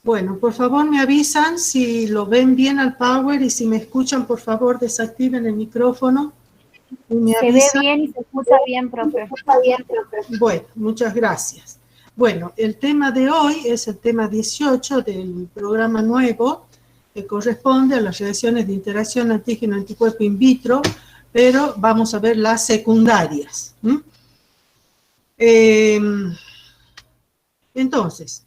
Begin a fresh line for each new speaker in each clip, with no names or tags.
Bueno, por favor me avisan si lo ven bien al Power y si me escuchan, por favor desactiven el micrófono y me
Se ve
avisan.
bien y se escucha bien, profe.
Bueno, muchas gracias. Bueno, el tema de hoy es el tema 18 del programa nuevo que corresponde a las reacciones de interacción antígeno-anticuerpo in vitro, pero vamos a ver las secundarias. Entonces,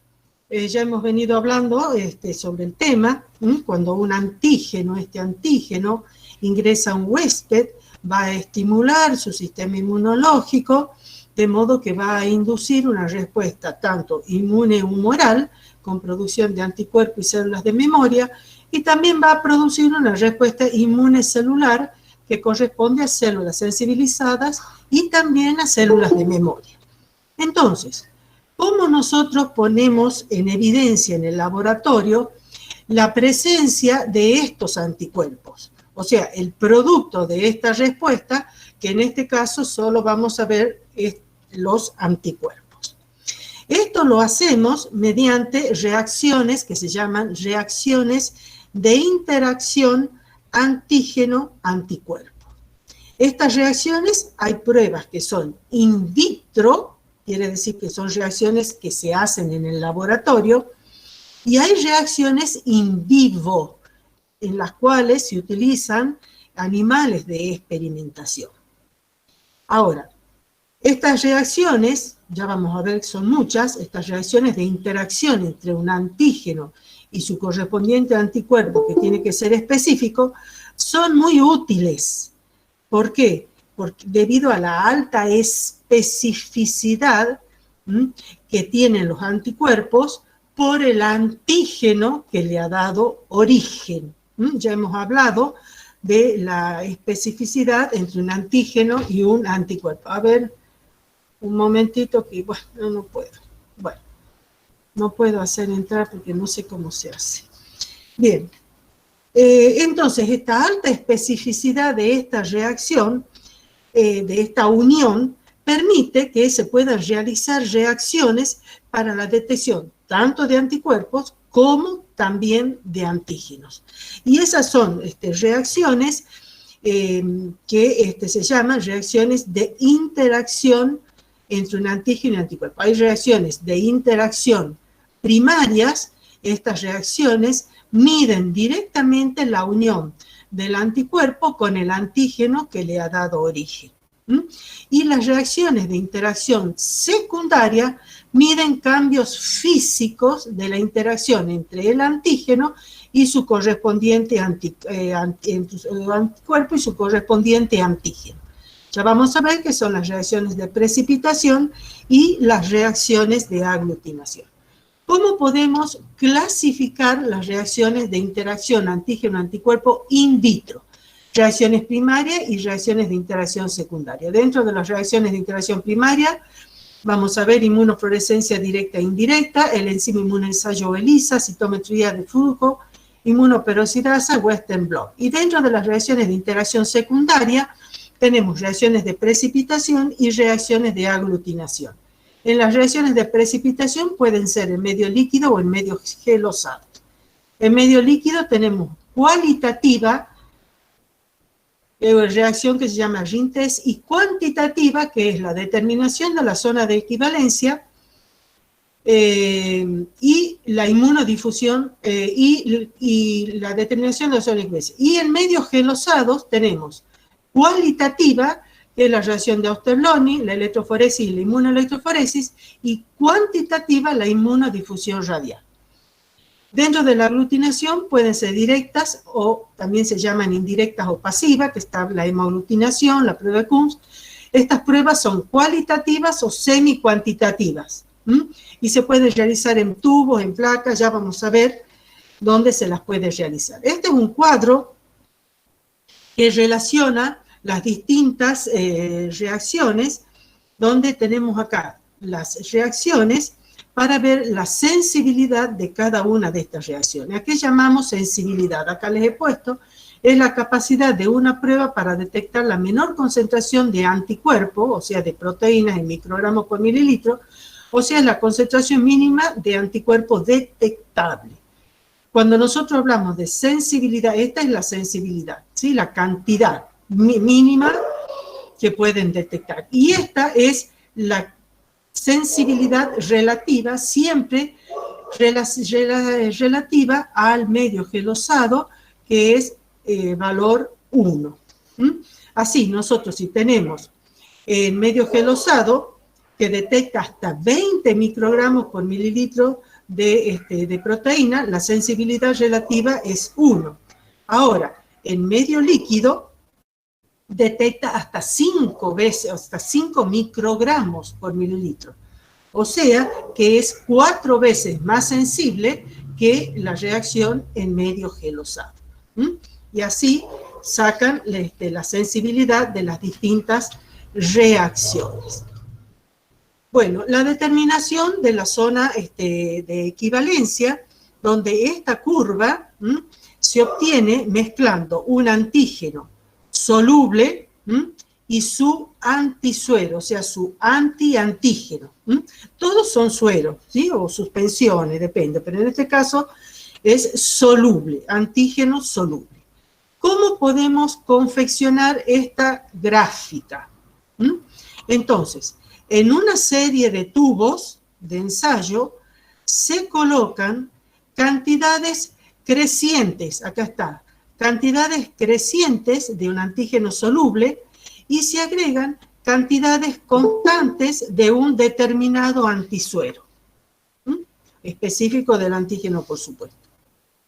ya hemos venido hablando sobre el tema. Cuando un antígeno, este antígeno, ingresa a un huésped, va a estimular su sistema inmunológico, de modo que va a inducir una respuesta tanto inmune humoral, con producción de anticuerpos y células de memoria, y también va a producir una respuesta inmune celular que corresponde a células sensibilizadas y también a células de memoria. Entonces, ¿cómo nosotros ponemos en evidencia en el laboratorio la presencia de estos anticuerpos? O sea, el producto de esta respuesta, que en este caso solo vamos a ver los anticuerpos. Esto lo hacemos mediante reacciones que se llaman reacciones de interacción antígeno-anticuerpo. Estas reacciones hay pruebas que son in vitro, quiere decir que son reacciones que se hacen en el laboratorio, y hay reacciones in vivo, en las cuales se utilizan animales de experimentación. Ahora, estas reacciones, ya vamos a ver que son muchas, estas reacciones de interacción entre un antígeno y su correspondiente anticuerpo, que tiene que ser específico, son muy útiles. ¿Por qué? Porque debido a la alta especificidad que tienen los anticuerpos por el antígeno que le ha dado origen. Ya hemos hablado de la especificidad entre un antígeno y un anticuerpo. A ver, un momentito que, bueno, no puedo. Bueno, no puedo hacer entrar porque no sé cómo se hace. Bien. Entonces, esta alta especificidad de esta reacción, de esta unión, permite que se puedan realizar reacciones para la detección tanto de anticuerpos como también de antígenos. Y esas son reacciones que se llaman reacciones de interacción entre un antígeno y un anticuerpo. Hay reacciones de interacción primarias. Estas reacciones miden directamente la unión del anticuerpo con el antígeno que le ha dado origen. Y las reacciones de interacción secundaria miden cambios físicos de la interacción entre el antígeno y su correspondiente anticuerpo y su correspondiente antígeno. Ya vamos a ver qué son las reacciones de precipitación y las reacciones de aglutinación. ¿Cómo podemos clasificar las reacciones de interacción antígeno-anticuerpo in vitro? Reacciones primarias y reacciones de interacción secundaria. Dentro de las reacciones de interacción primaria, vamos a ver inmunofluorescencia directa e indirecta, el enzima inmunoensayo ELISA, citometría de flujo, inmunoperoxidasa, Western blot. Y dentro de las reacciones de interacción secundaria, tenemos reacciones de precipitación y reacciones de aglutinación. En las reacciones de precipitación pueden ser en medio líquido o en medio gelosado. En medio líquido tenemos cualitativa, reacción que se llama Rintes, y cuantitativa, que es la determinación de la zona de equivalencia y la inmunodifusión y la determinación de la zona de equivalencia. Y en medios gelosados tenemos cualitativa, que es la reacción de Auster-Loney, la electroforesis y la inmunoelectroforesis, y cuantitativa, la inmunodifusión radial. Dentro de la aglutinación pueden ser directas o también se llaman indirectas o pasivas, que está la hemoaglutinación, la prueba de Kunz. Estas pruebas son cualitativas o semi-cuantitativas y se pueden realizar en tubos, en placas, ya vamos a ver dónde se las puede realizar. Este es un cuadro que relaciona las distintas reacciones, donde tenemos acá las reacciones para ver la sensibilidad de cada una de estas reacciones. ¿A qué llamamos sensibilidad? Acá les he puesto, es la capacidad de una prueba para detectar la menor concentración de anticuerpos, o sea, de proteínas en microgramos por mililitro, O sea, es la concentración mínima de anticuerpos detectable. Cuando nosotros hablamos de sensibilidad, esta es la sensibilidad, ¿sí? La cantidad mínima que pueden detectar. Y esta es la sensibilidad relativa, siempre relativa al medio gelosado, que es valor 1. Así, nosotros si tenemos el medio gelosado, que detecta hasta 20 microgramos por mililitro de proteína, la sensibilidad relativa es 1. Ahora, el medio líquido detecta hasta 5 veces, hasta 5 microgramos por mililitro. O sea, que es 4 veces más sensible que la reacción en medio gelosado. Y así sacan la sensibilidad de las distintas reacciones. Bueno, la determinación de la zona de equivalencia, donde esta curva se obtiene mezclando un antígeno soluble y su antisuero, o sea, su antiantígeno. Todos son sueros, ¿sí? O suspensiones, depende, pero en este caso es soluble, antígeno soluble. ¿Cómo podemos confeccionar esta gráfica? Entonces, en una serie de tubos de ensayo se colocan cantidades crecientes, acá está, cantidades crecientes de un antígeno soluble y se agregan cantidades constantes de un determinado antisuero, específico del antígeno, por supuesto.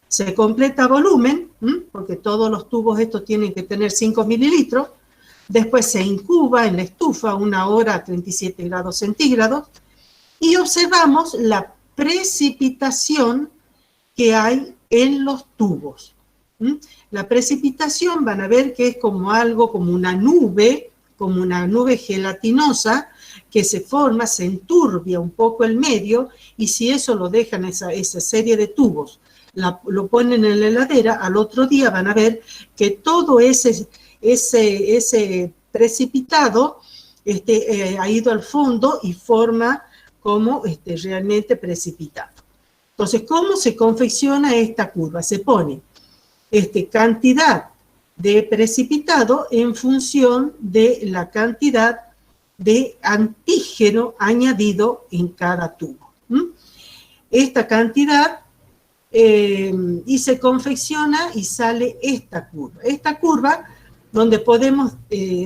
Se completa volumen, porque todos los tubos estos tienen que tener 5 mililitros, después se incuba en la estufa 1 hora a 37 grados centígrados y observamos la precipitación que hay en los tubos. La precipitación van a ver que es como algo, como una nube gelatinosa que se forma, se enturbia un poco el medio y si eso lo dejan esa serie de tubos, lo ponen en la heladera, al otro día van a ver que todo ese precipitado ha ido al fondo y forma como realmente precipitado. Entonces, ¿cómo se confecciona esta curva? Se pone cantidad de precipitado en función de la cantidad de antígeno añadido en cada tubo. Esta cantidad y se confecciona y sale esta curva. Esta curva donde podemos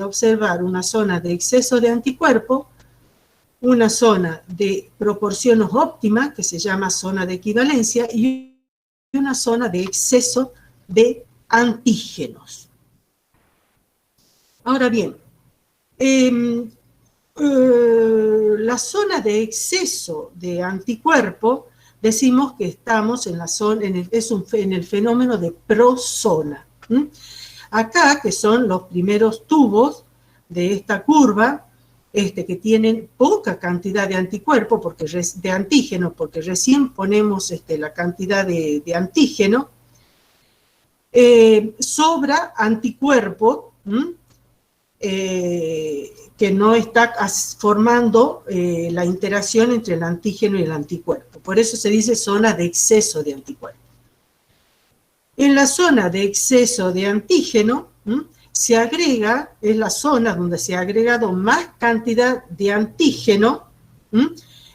observar una zona de exceso de anticuerpo, una zona de proporciones óptimas, que se llama zona de equivalencia, y una zona de exceso de antígenos. Ahora bien, la zona de exceso de anticuerpo, decimos que estamos en la zona, en el fenómeno de prozona. Acá, que son los primeros tubos de esta curva, que tienen poca cantidad de anticuerpo, de antígeno, porque recién ponemos la cantidad de antígeno, sobra anticuerpo que no está formando la interacción entre el antígeno y el anticuerpo. Por eso se dice zona de exceso de anticuerpo. En la zona de exceso de antígeno se agrega, es la zona donde se ha agregado más cantidad de antígeno,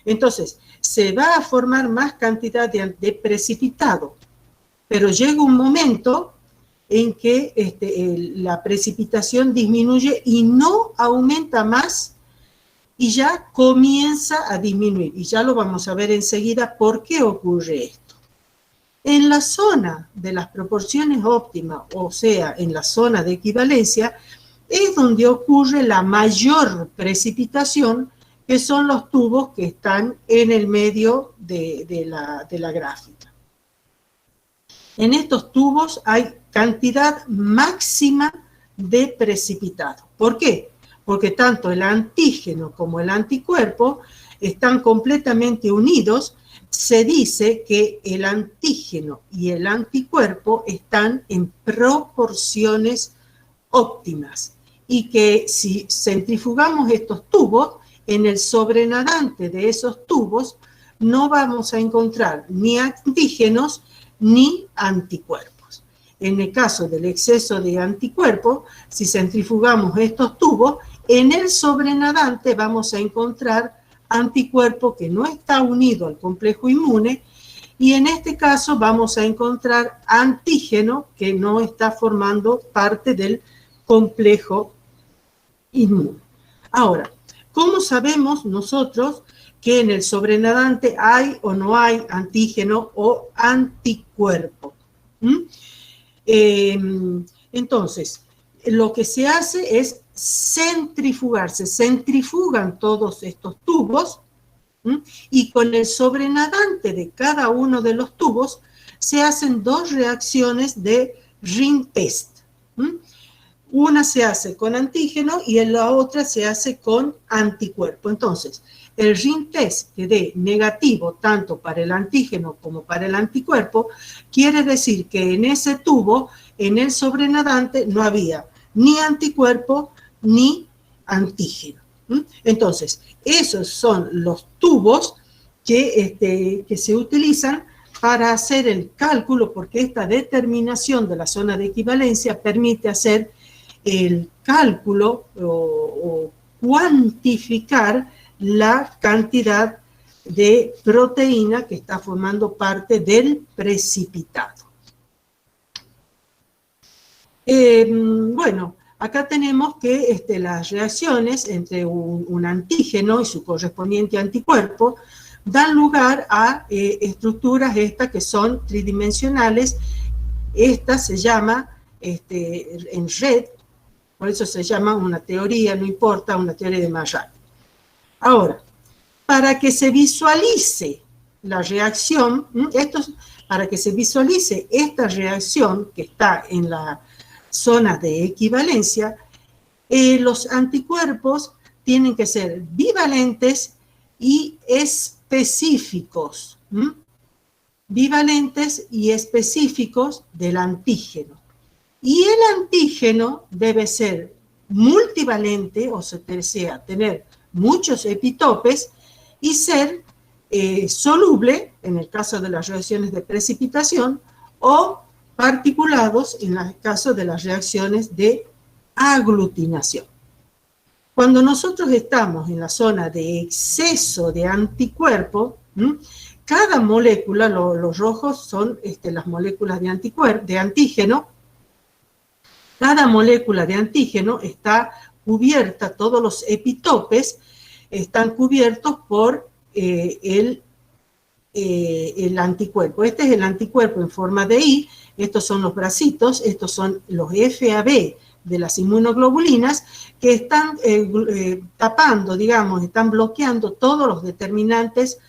entonces se va a formar más cantidad de precipitado, pero llega un momento en que la precipitación disminuye y no aumenta más y ya comienza a disminuir. Y ya lo vamos a ver enseguida por qué ocurre esto. En la zona de las proporciones óptimas, o sea, en la zona de equivalencia, es donde ocurre la mayor precipitación, que son los tubos que están en el medio de la gráfica. En estos tubos hay cantidad máxima de precipitado. ¿Por qué? Porque tanto el antígeno como el anticuerpo están completamente unidos. Se dice que el antígeno y el anticuerpo están en proporciones óptimas y que si centrifugamos estos tubos, en el sobrenadante de esos tubos no vamos a encontrar ni antígenos ni anticuerpos. En el caso del exceso de anticuerpos, si centrifugamos estos tubos, en el sobrenadante vamos a encontrar anticuerpo que no está unido al complejo inmune, y en este caso vamos a encontrar antígeno que no está formando parte del complejo inmune. Ahora, ¿cómo sabemos nosotros que en el sobrenadante hay o no hay antígeno o anticuerpo? Entonces, lo que se hace es centrifugar, se centrifugan todos estos tubos, y con el sobrenadante de cada uno de los tubos se hacen dos reacciones de ring test. Una se hace con antígeno y en la otra se hace con anticuerpo. Entonces, el ring test que dé negativo tanto para el antígeno como para el anticuerpo, quiere decir que en ese tubo, en el sobrenadante, no había ni anticuerpo ni antígeno. Entonces, esos son los tubos que se utilizan para hacer el cálculo, porque esta determinación de la zona de equivalencia permite hacer el cálculo o cuantificar la cantidad de proteína que está formando parte del precipitado. Bueno, acá tenemos que las reacciones entre un antígeno y su correspondiente anticuerpo dan lugar a estructuras estas que son tridimensionales. Esta se llama en red, por eso se llama una teoría, no importa, una teoría de Maillard. Ahora, para que se visualice la reacción, para que se visualice esta reacción que está en la zona de equivalencia, los anticuerpos tienen que ser bivalentes y específicos. Bivalentes y específicos del antígeno. Y el antígeno debe ser multivalente, o sea, tener muchos epitopes y ser soluble, en el caso de las reacciones de precipitación, o particulados en el caso de las reacciones de aglutinación. Cuando nosotros estamos en la zona de exceso de anticuerpo, cada molécula, los rojos son las moléculas de antígeno, cada molécula de antígeno está cubierta, todos los epitopes están cubiertos por el anticuerpo. Este es el anticuerpo en forma de I, estos son los bracitos, estos son los FAB de las inmunoglobulinas que están tapando, digamos, están bloqueando todos los determinantes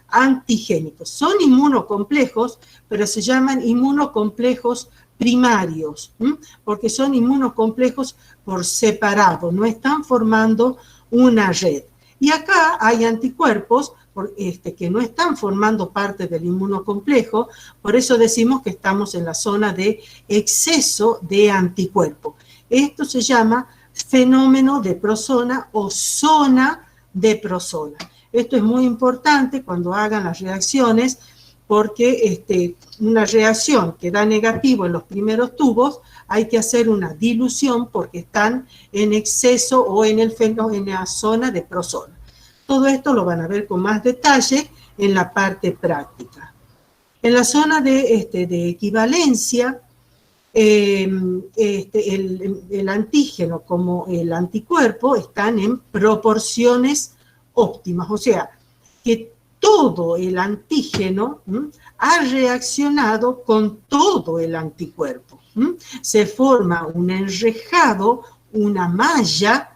antigénicos. Son inmunocomplejos, pero se llaman inmunocomplejos primarios, porque son inmunocomplejos por separado, no están formando una red. Y acá hay anticuerpos que no están formando parte del inmunocomplejo, por eso decimos que estamos en la zona de exceso de anticuerpo. Esto se llama fenómeno de Prosona o zona de Prosona. Esto es muy importante cuando hagan las reacciones, porque una reacción que da negativo en los primeros tubos, hay que hacer una dilución porque están en exceso o en la zona de Prosona. Todo esto lo van a ver con más detalle en la parte práctica. En la zona de equivalencia, el antígeno como el anticuerpo están en proporciones óptimas, o sea, que todo el antígeno ha reaccionado con todo el anticuerpo. Se forma un enrejado, una malla,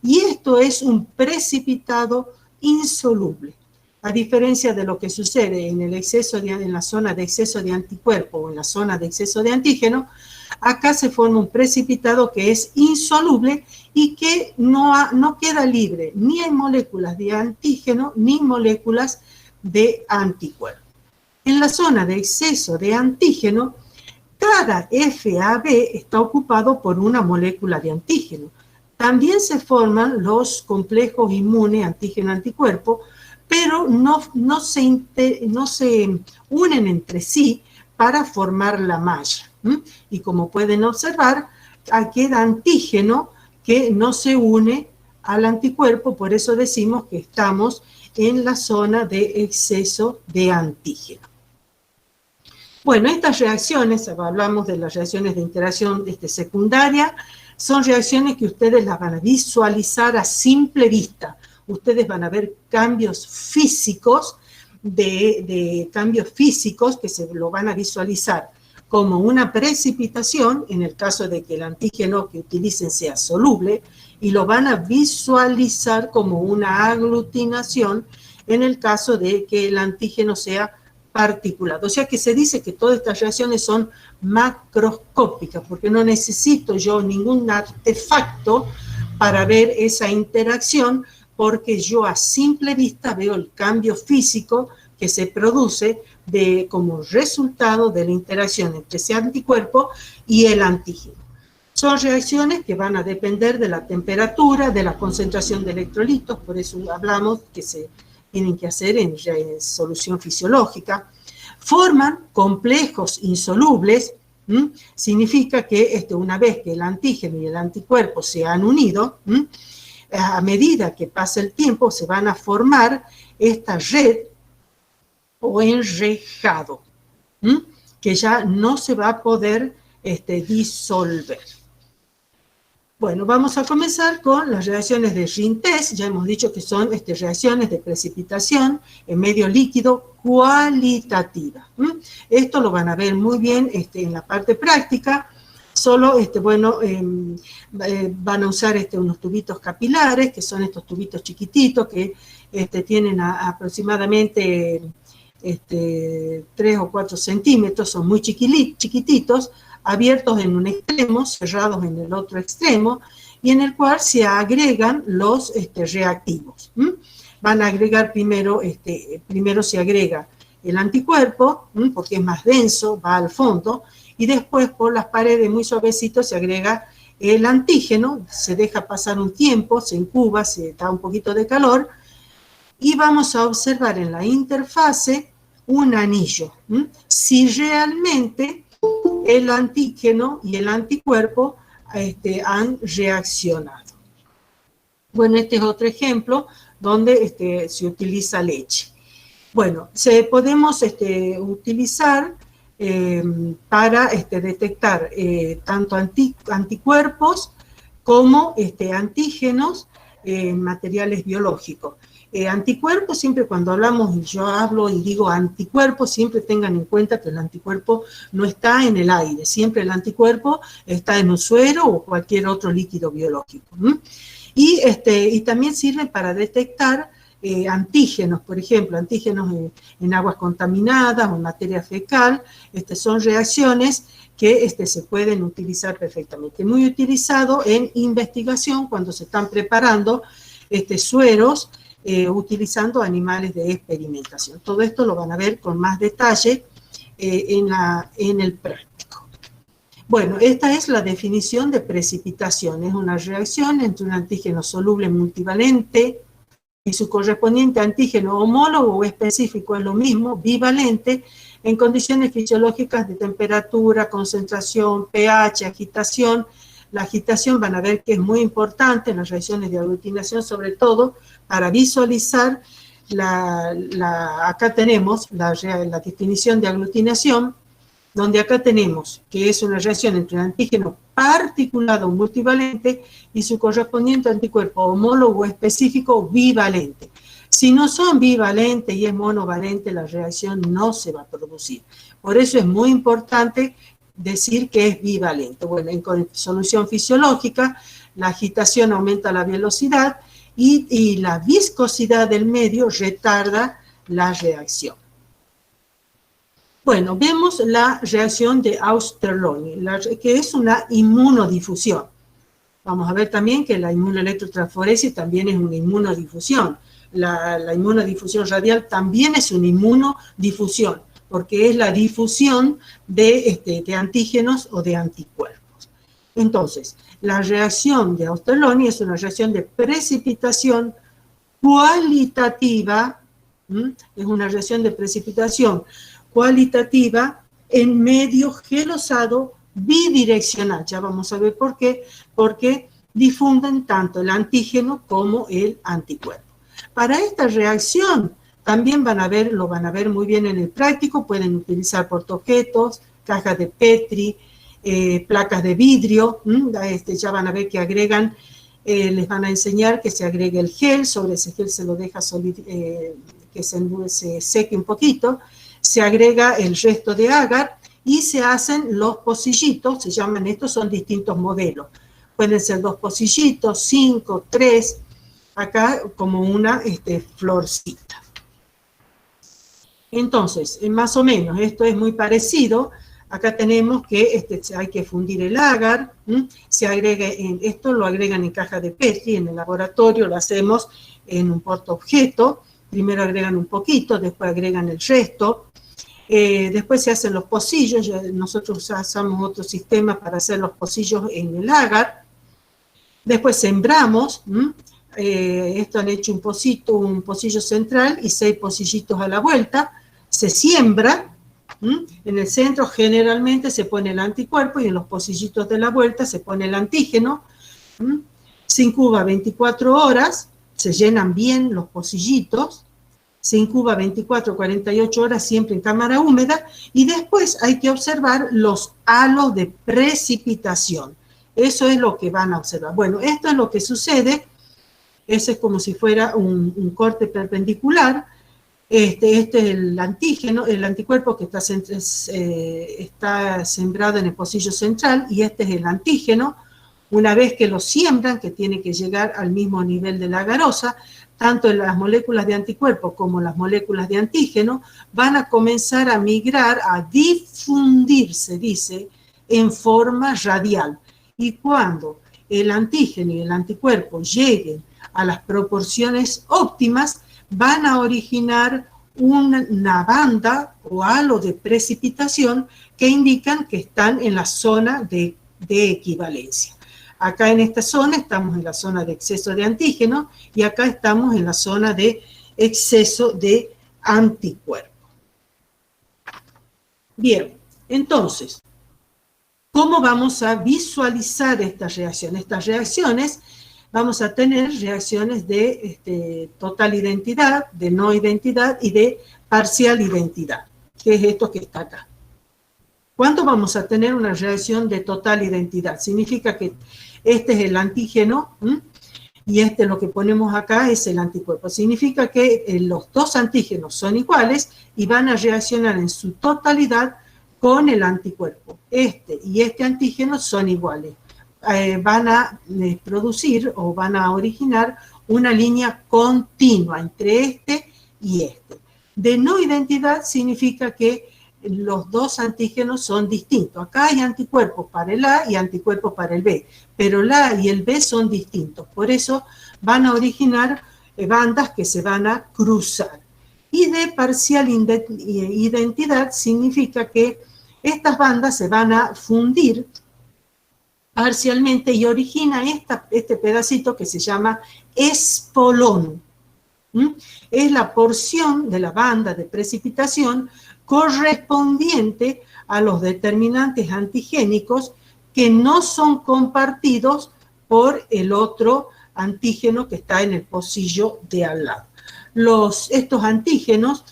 y esto es un precipitado insoluble. A diferencia de lo que sucede en la zona de exceso de anticuerpo o en la zona de exceso de antígeno, acá se forma un precipitado que es insoluble y que no queda libre, ni hay moléculas de antígeno ni moléculas de anticuerpo. En la zona de exceso de antígeno, cada FAB está ocupado por una molécula de antígeno. también se forman los complejos inmunes antígeno-anticuerpo, pero no se unen entre sí para formar la malla. Y como pueden observar, aquí queda antígeno que no se une al anticuerpo, por eso decimos que estamos en la zona de exceso de antígeno. Bueno, estas reacciones, hablamos de las reacciones de interacción secundaria, son reacciones que ustedes las van a visualizar a simple vista. Ustedes van a ver cambios físicos, cambios físicos que se lo van a visualizar como una precipitación, en el caso de que el antígeno que utilicen sea soluble, y lo van a visualizar como una aglutinación en el caso de que el antígeno sea particulado. O sea que se dice que todas estas reacciones son macroscópicas, porque no necesito yo ningún artefacto para ver esa interacción, porque yo a simple vista veo el cambio físico que se produce como resultado de la interacción entre ese anticuerpo y el antígeno. Son reacciones que van a depender de la temperatura, de la concentración de electrolitos, por eso hablamos que se tienen que hacer en solución fisiológica. Forman complejos insolubles, significa que una vez que el antígeno y el anticuerpo se han unido, a medida que pasa el tiempo se van a formar esta red o enrejado, que ya no se va a poder disolver. Bueno, vamos a comenzar con las reacciones de Rintes. Ya hemos dicho que son reacciones de precipitación en medio líquido cualitativa. Esto lo van a ver muy bien en la parte práctica. Solo, van a usar unos tubitos capilares, que son estos tubitos chiquititos que tienen aproximadamente 3 o 4 centímetros, son muy chiquititos, abiertos en un extremo, cerrados en el otro extremo, y en el cual se agregan los reactivos. Van a agregar primero se agrega el anticuerpo, porque es más denso, va al fondo, y después por las paredes muy suavecitos se agrega el antígeno, se deja pasar un tiempo, se incuba, se da un poquito de calor, y vamos a observar en la interfase un anillo. Si realmente el antígeno y el anticuerpo han reaccionado. Bueno, este es otro ejemplo donde se utiliza leche. Bueno, podemos utilizar para detectar tanto anticuerpos como antígenos en materiales biológicos. Anticuerpos, siempre cuando yo hablo y digo anticuerpos, siempre tengan en cuenta que el anticuerpo no está en el aire, siempre el anticuerpo está en un suero o cualquier otro líquido biológico. Y también sirven para detectar antígenos, por ejemplo, antígenos en aguas contaminadas o en materia fecal. Son reacciones que se pueden utilizar perfectamente. Muy utilizado en investigación cuando se están preparando sueros, utilizando animales de experimentación. Todo esto lo van a ver con más detalle en el práctico. Bueno, esta es la definición de precipitación. Es una reacción entre un antígeno soluble multivalente y su correspondiente antígeno homólogo o específico, es lo mismo, bivalente, en condiciones fisiológicas de temperatura, concentración, pH, agitación. La agitación van a ver que es muy importante en las reacciones de aglutinación, sobre todo para visualizar, acá tenemos la definición de aglutinación, donde acá tenemos que es una reacción entre un antígeno particulado multivalente y su correspondiente anticuerpo homólogo específico bivalente. Si no son bivalentes y es monovalente, la reacción no se va a producir. Por eso es muy importante decir que es bivalente. Bueno, en solución fisiológica, la agitación aumenta la velocidad y la viscosidad del medio retarda la reacción. Bueno, vemos la reacción de Auster-Lony, que es una inmunodifusión. Vamos a ver también que la inmunoelectrotransforesis también es una inmunodifusión. La inmunodifusión radial también es una inmunodifusión, porque es la difusión de antígenos o de anticuerpos. Entonces, la reacción de Austerloni es una reacción de precipitación cualitativa, es una reacción de precipitación cualitativa en medio gelosado bidireccional. Ya vamos a ver por qué, porque difunden tanto el antígeno como el anticuerpo. Para esta reacción también lo van a ver muy bien en el práctico, pueden utilizar portaobjetos, cajas de Petri, placas de vidrio, ya van a ver que agregan, les van a enseñar que se agregue el gel, sobre ese gel se lo deja que se seque un poquito, se agrega el resto de agar y se hacen los pocillitos, se llaman estos, son distintos modelos. Pueden ser 2 pocillitos, 5, 3, acá como una florcita. Entonces, más o menos, esto es muy parecido. Acá tenemos que hay que fundir el agar, se agrega esto lo agregan en caja de Petri, en el laboratorio lo hacemos en un portaobjeto, primero agregan un poquito, después agregan el resto, después se hacen los pocillos, nosotros usamos otro sistema para hacer los pocillos en el agar, después sembramos, esto han hecho un pocillo central y 6 pocillitos a la vuelta, se siembra, en el centro generalmente se pone el anticuerpo y en los pocillitos de la vuelta se pone el antígeno, se incuba 24 horas, se llenan bien los pocillitos, se incuba 24 48 horas siempre en cámara húmeda y después hay que observar los halos de precipitación. Eso es lo que van a observar. Bueno, esto es lo que sucede, ese es como si fuera un corte perpendicular. Este es el antígeno, el anticuerpo que está sembrado en el pocillo central y este es el antígeno. Una vez que lo siembran, que tiene que llegar al mismo nivel de la agarosa, tanto las moléculas de anticuerpo como las moléculas de antígeno van a comenzar a migrar, a difundirse, dice, en forma radial. Y cuando el antígeno y el anticuerpo lleguen a las proporciones óptimas, van a originar una banda o halo de precipitación que indican que están en la zona de equivalencia. Acá en esta zona estamos en la zona de exceso de antígeno y acá estamos en la zona de exceso de anticuerpo. Bien, entonces, ¿cómo vamos a visualizar estas reacciones? Estas reacciones vamos a tener reacciones de total identidad, de no identidad y de parcial identidad, que es esto que está acá. ¿Cuándo vamos a tener una reacción de total identidad? Significa que este es el antígeno y lo que ponemos acá es el anticuerpo. Significa que los dos antígenos son iguales y van a reaccionar en su totalidad con el anticuerpo. Este y este antígeno son iguales. Van a producir o van a originar una línea continua entre este y este. De no identidad significa que los dos antígenos son distintos. Acá hay anticuerpos para el A y anticuerpos para el B, pero el A y el B son distintos. Por eso van a originar bandas que se van a cruzar. Y de parcial identidad significa que estas bandas se van a fundir parcialmente y origina este pedacito que se llama espolón. Es la porción de la banda de precipitación correspondiente a los determinantes antigénicos que no son compartidos por el otro antígeno que está en el pocillo de al lado. Estos antígenos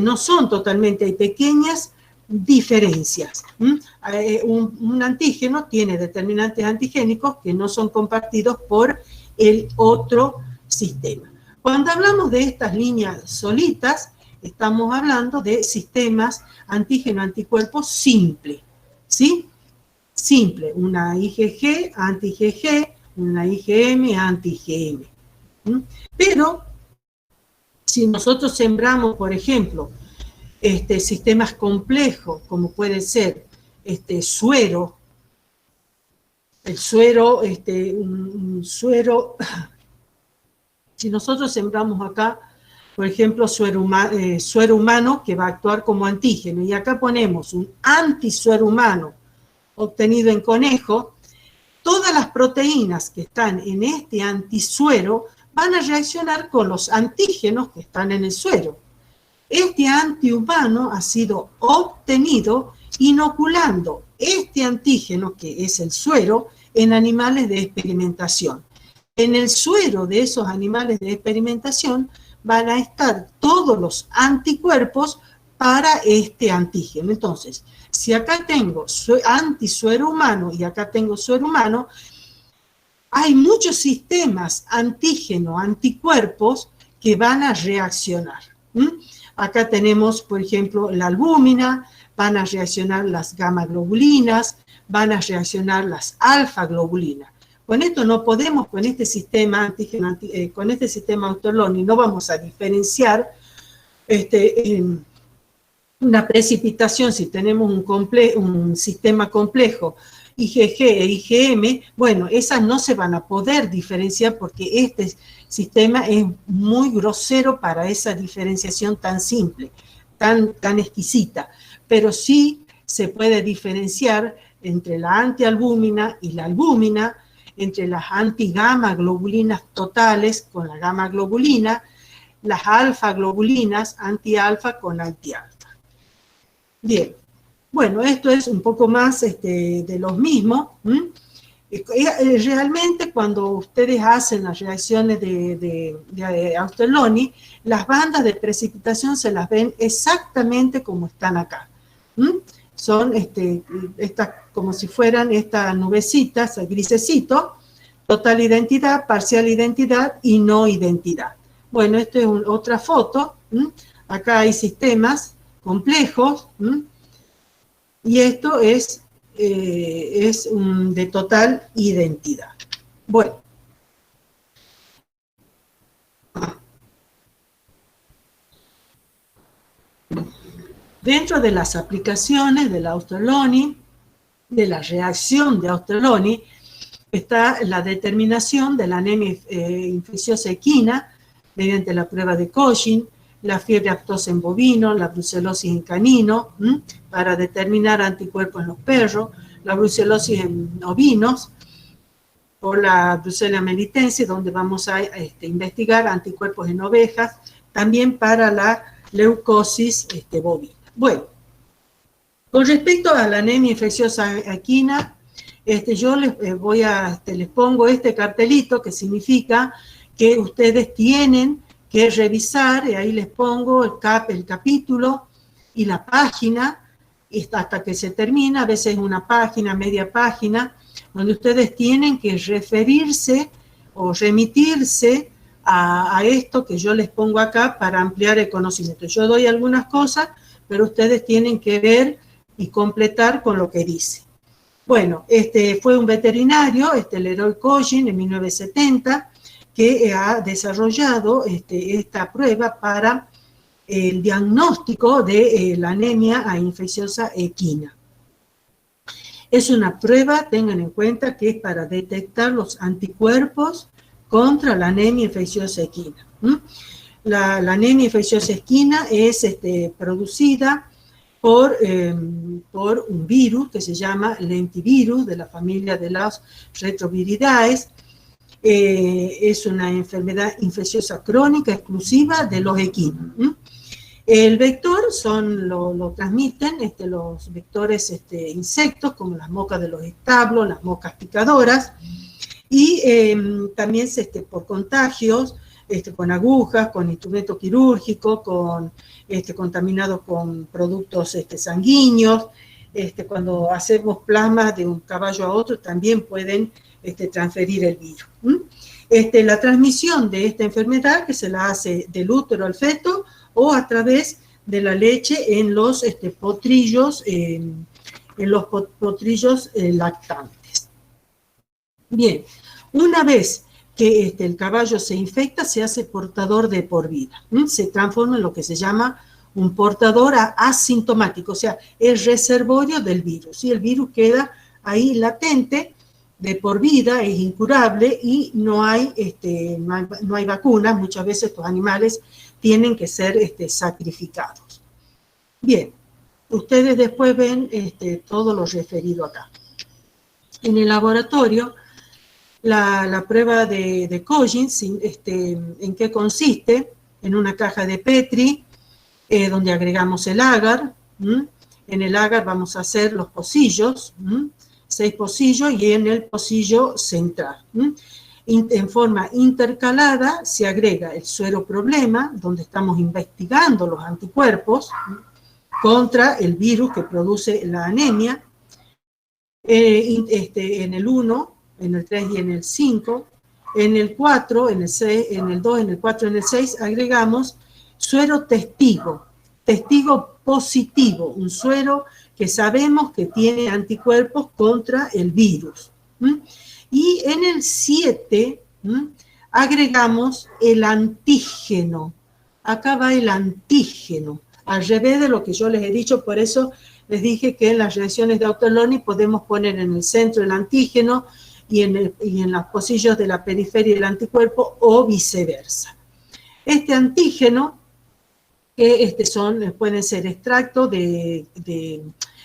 no son totalmente, hay pequeñas diferencias. Un antígeno tiene determinantes antigénicos que no son compartidos por el otro sistema. Cuando hablamos de estas líneas solitas, estamos hablando de sistemas antígeno-anticuerpo simple, ¿sí? Simple, una IgG, anti-IgG, una IgM, anti-IgM. Pero, si nosotros sembramos, por ejemplo, sistemas complejos, como puede ser suero, el suero, un suero, si nosotros sembramos acá, por ejemplo, suero humano que va a actuar como antígeno, y acá ponemos un antisuero humano obtenido en conejo, proteínas que están en este antisuero van a reaccionar con los antígenos que están en el suero. Este antihumano ha sido obtenido inoculando este antígeno, que es el suero, en animales de experimentación. En el suero de esos animales de experimentación van a estar todos los anticuerpos para este antígeno. Entonces, si acá tengo antisuero humano y acá tengo suero humano, hay muchos sistemas antígeno-anticuerpos que van a reaccionar. Acá tenemos, por ejemplo, la albúmina, van a reaccionar las gamma-globulinas, van a reaccionar las alfa-globulinas. Con esto no podemos, con este sistema antígeno, con este sistema Auster-Loney, no vamos a diferenciar una precipitación si tenemos un sistema complejo IgG e IgM. Bueno, esas no se van a poder diferenciar porque este sistema es muy grosero para esa diferenciación tan simple, tan exquisita, pero sí se puede diferenciar entre la antialbúmina y la albúmina, entre las anti-gamma globulinas totales con la gamma globulina, las alfa globulinas, anti-alfa con anti-alfa. Bien, bueno, esto es un poco más de los mismos. Realmente cuando ustedes hacen las reacciones de Auster-Loney, las bandas de precipitación se las ven exactamente como están acá. Son estas como si fueran estas nubecitas, grisecito, total identidad, parcial identidad y no identidad. Bueno, esta es otra foto. Acá hay sistemas complejos, y esto es de total identidad. Bueno. Dentro de las aplicaciones del Auster-Loney, de la reacción de Auster-Loney, está la determinación de la anemia infecciosa equina mediante la prueba de Cushing, la fiebre aftosa en bovino, la brucelosis en canino, para determinar anticuerpos en los perros, la brucelosis en ovinos, o la Brucella melitensis, donde vamos a investigar anticuerpos en ovejas, también para la leucosis bovina. Bueno, con respecto a la anemia infecciosa equina, yo les pongo este cartelito que significa que ustedes tienen que revisar, y ahí les pongo el capítulo y la página, hasta que se termina, a veces una página, media página, donde ustedes tienen que referirse o remitirse a esto que yo les pongo acá para ampliar el conocimiento. Yo doy algunas cosas, pero ustedes tienen que ver y completar con lo que dice. Bueno, fue un veterinario, Leroy Cushing, en 1970, que ha desarrollado esta prueba para el diagnóstico de la anemia infecciosa equina. Es una prueba, tengan en cuenta, que es para detectar los anticuerpos contra la anemia infecciosa equina. La anemia infecciosa equina es producida por un virus que se llama lentivirus, de la familia de las Retroviridae. Es una enfermedad infecciosa crónica exclusiva de los equinos. El vector lo transmiten los vectores insectos, como las moscas de los establos, las moscas picadoras, y también por contagios, con agujas, con instrumentos quirúrgicos, contaminados con productos sanguíneos. Cuando hacemos plasma de un caballo a otro, también pueden transferir el virus. La transmisión de esta enfermedad, que se la hace del útero al feto o a través de la leche en los potrillos, lactantes. Bien, una vez que el caballo se infecta, se hace portador de por vida. Se transforma en lo que se llama un portador asintomático, o sea, el reservorio del virus. Y el virus queda ahí latente de por vida, es incurable y no hay vacunas. Muchas veces estos animales tienen que ser sacrificados. Bien, ustedes después ven todo lo referido acá. En el laboratorio La prueba de Coggins, ¿en qué consiste? En una caja de Petri, donde agregamos el agar. En el agar vamos a hacer los pocillos, 6 pocillos, y en el pocillo central. En forma intercalada se agrega el suero problema, donde estamos investigando los anticuerpos contra el virus que produce la anemia. En el 1, en el 3 y en el 5, en el 4, en el 6, en el 2, en el 4, en el 6, agregamos suero testigo positivo, un suero que sabemos que tiene anticuerpos contra el virus. Y en el 7 agregamos el antígeno. Acá va el antígeno, al revés de lo que yo les he dicho, por eso les dije que en las reacciones de Auto-Ohlone podemos poner en el centro el antígeno y en los pocillos de la periferia el anticuerpo, o viceversa. Este antígeno, que pueden ser extractos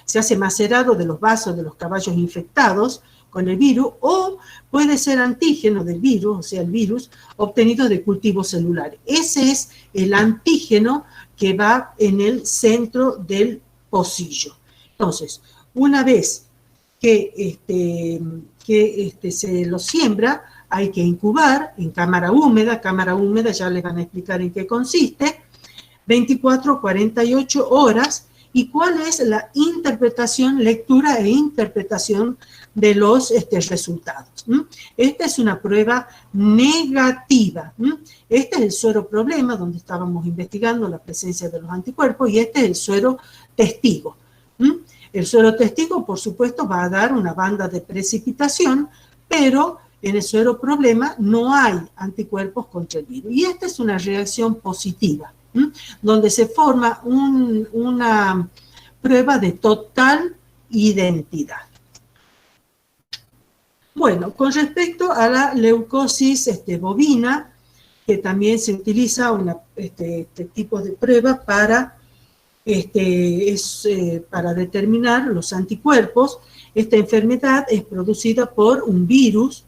se hace macerado de los vasos de los caballos infectados con el virus, o puede ser antígeno del virus, o sea, el virus, obtenido de cultivos celulares. Ese es el antígeno que va en el centro del pocillo. Entonces, una vez que se lo siembra, hay que incubar en cámara húmeda ya les van a explicar en qué consiste, 24 a 48 horas, y cuál es la interpretación, lectura e interpretación de los resultados. Esta es una prueba negativa. Este es el suero problema, donde estábamos investigando la presencia de los anticuerpos, y este es el suero testigo. El suero testigo, por supuesto, va a dar una banda de precipitación, pero en el suero problema no hay anticuerpos contra el virus. Y esta es una reacción positiva, donde se forma una prueba de total identidad. Bueno, con respecto a la leucosis bovina, que también se utiliza este tipo de prueba para determinar los anticuerpos. Esta enfermedad es producida por un virus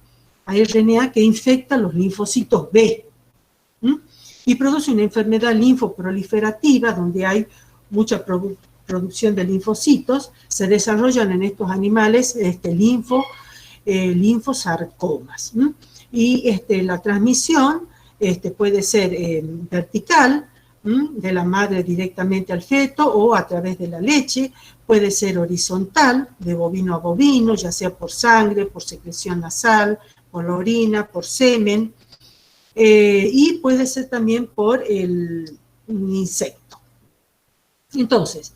ARNA que infecta los linfocitos B, y produce una enfermedad linfoproliferativa donde hay mucha producción de linfocitos. Se desarrollan en estos animales linfosarcomas. Y la transmisión puede ser vertical, de la madre directamente al feto, o a través de la leche. Puede ser horizontal, de bovino a bovino, ya sea por sangre, por secreción nasal, por la orina, por semen, y puede ser también por un insecto. Entonces,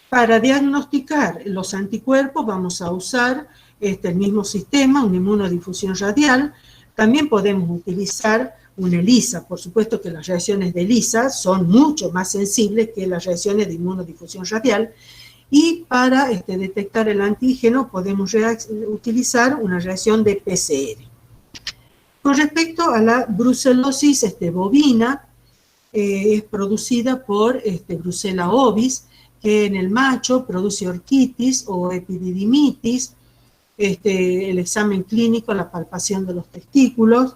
para diagnosticar los anticuerpos vamos a usar el mismo sistema, una inmunodifusión radial. También podemos utilizar una ELISA. Por supuesto que las reacciones de ELISA son mucho más sensibles que las reacciones de inmunodifusión radial, y para detectar el antígeno podemos utilizar una reacción de PCR. Con respecto a la brucelosis bovina, es producida por Brucella ovis, que en el macho produce orquitis o epididimitis, el examen clínico, la palpación de los testículos,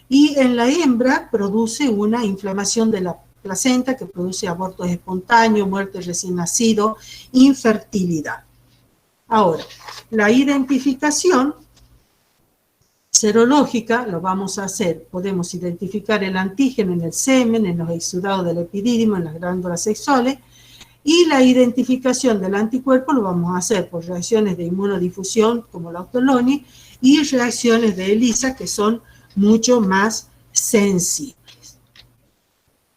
y en la hembra produce una inflamación de la placenta que produce abortos espontáneos, muerte recién nacido, infertilidad. Ahora, la identificación serológica lo vamos a hacer. Podemos identificar el antígeno en el semen, en los exudados del epidídimo, en las glándulas sexuales, y la identificación del anticuerpo lo vamos a hacer por reacciones de inmunodifusión como la Auto-Ohlone y reacciones de ELISA que son mucho más sensibles.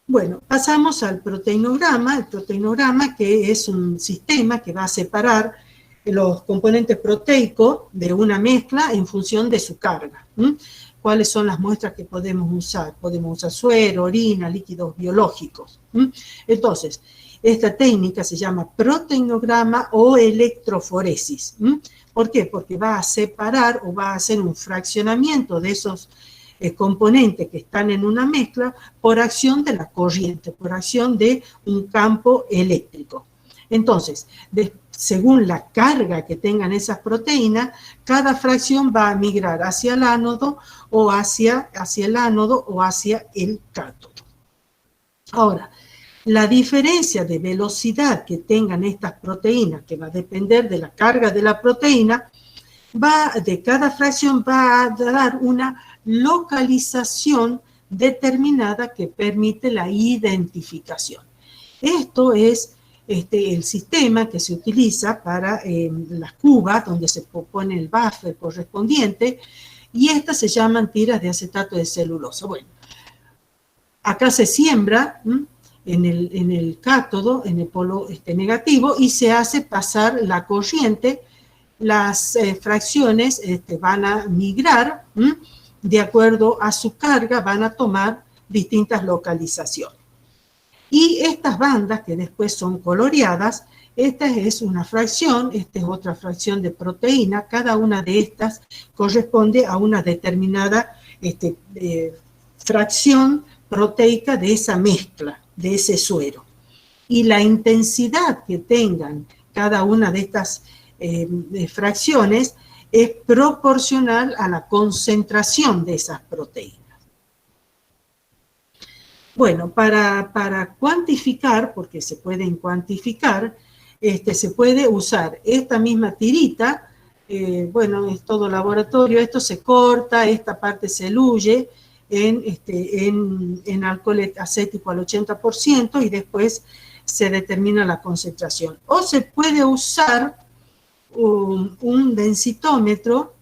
Bueno, pasamos al proteinograma. El proteinograma, que es un sistema que va a separar los componentes proteicos de una mezcla en función de su carga. ¿Cuáles son las muestras que podemos usar? Podemos usar suero, orina, líquidos biológicos. Entonces, esta técnica se llama proteinograma o electroforesis. ¿Por qué? Porque va a separar o va a hacer un fraccionamiento de esos componentes que están en una mezcla por acción de la corriente, por acción de un campo eléctrico. Entonces, según la carga que tengan esas proteínas, cada fracción va a migrar hacia el ánodo o hacia el ánodo o hacia el cátodo. Ahora, la diferencia de velocidad que tengan estas proteínas, que va a depender de la carga de la proteína, de cada fracción va a dar una localización determinada que permite la identificación. Esto es el sistema que se utiliza para las cubas, donde se pone el buffer correspondiente, y estas se llaman tiras de acetato de celulosa. Bueno, acá se siembra en el cátodo, en el polo negativo, y se hace pasar la corriente. Las fracciones van a migrar, de acuerdo a su carga, van a tomar distintas localizaciones. Y estas bandas, que después son coloreadas, esta es una fracción, esta es otra fracción de proteína, cada una de estas corresponde a una determinada fracción proteica de esa mezcla, de ese suero. Y la intensidad que tengan cada una de estas fracciones es proporcional a la concentración de esas proteínas. Bueno, para cuantificar, porque se pueden cuantificar, se puede usar esta misma tirita, bueno, es todo laboratorio, esto se corta, esta parte se diluye en alcohol acético al 80% y después se determina la concentración. O se puede usar un densitómetro,